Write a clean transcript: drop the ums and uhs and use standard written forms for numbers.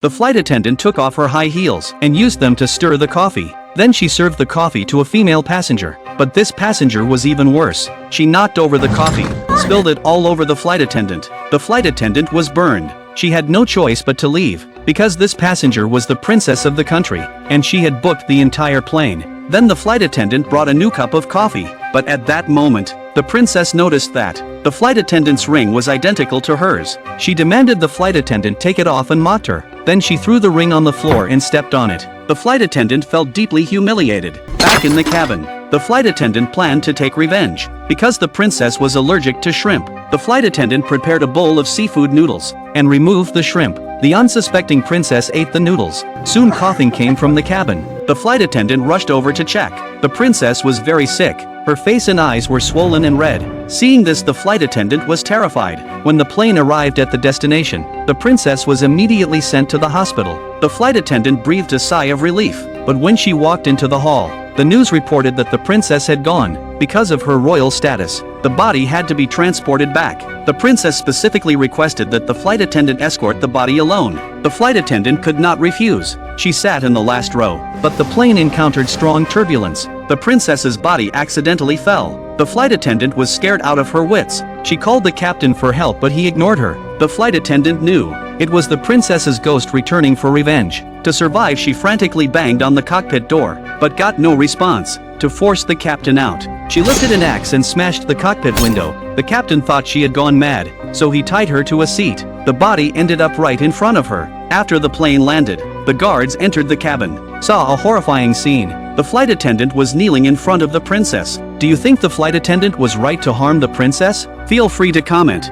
The flight attendant took off her high heels and used them to stir the coffee. Then she served the coffee to a female passenger. But this passenger was even worse. She knocked over the coffee, spilled it all over the flight attendant. The flight attendant was burned. She had no choice but to leave, because this passenger was the princess of the country, and she had booked the entire plane. Then the flight attendant brought a new cup of coffee, but at that moment, the princess noticed that the flight attendant's ring was identical to hers. She demanded the flight attendant take it off and mocked her. Then she threw the ring on the floor and stepped on it. The flight attendant felt deeply humiliated. Back in the cabin, the flight attendant planned to take revenge. Because the princess was allergic to shrimp, the flight attendant prepared a bowl of seafood noodles and removed the shrimp. The unsuspecting princess ate the noodles. Soon coughing came from the cabin. The flight attendant rushed over to check. The princess was very sick. Her face and eyes were swollen and red. Seeing this, the flight attendant was terrified. When the plane arrived at the destination, the princess was immediately sent to the hospital. The flight attendant breathed a sigh of relief. But when she walked into the hall, the news reported that the princess had gone. Because of her royal status, the body had to be transported back. The princess specifically requested that the flight attendant escort the body alone. The flight attendant could not refuse. She sat in the last row. But the plane encountered strong turbulence. The princess's body accidentally fell. The flight attendant was scared out of her wits. She called the captain for help, but he ignored her. The flight attendant knew it was the princess's ghost returning for revenge. To survive, she frantically banged on the cockpit door, but got no response. To force the captain out, she lifted an axe and smashed the cockpit window. The captain thought she had gone mad, so he tied her to a seat. The body ended up right in front of her. After the plane landed, the guards entered the cabin, saw a horrifying scene. The flight attendant was kneeling in front of the princess. Do you think the flight attendant was right to harm the princess? Feel free to comment.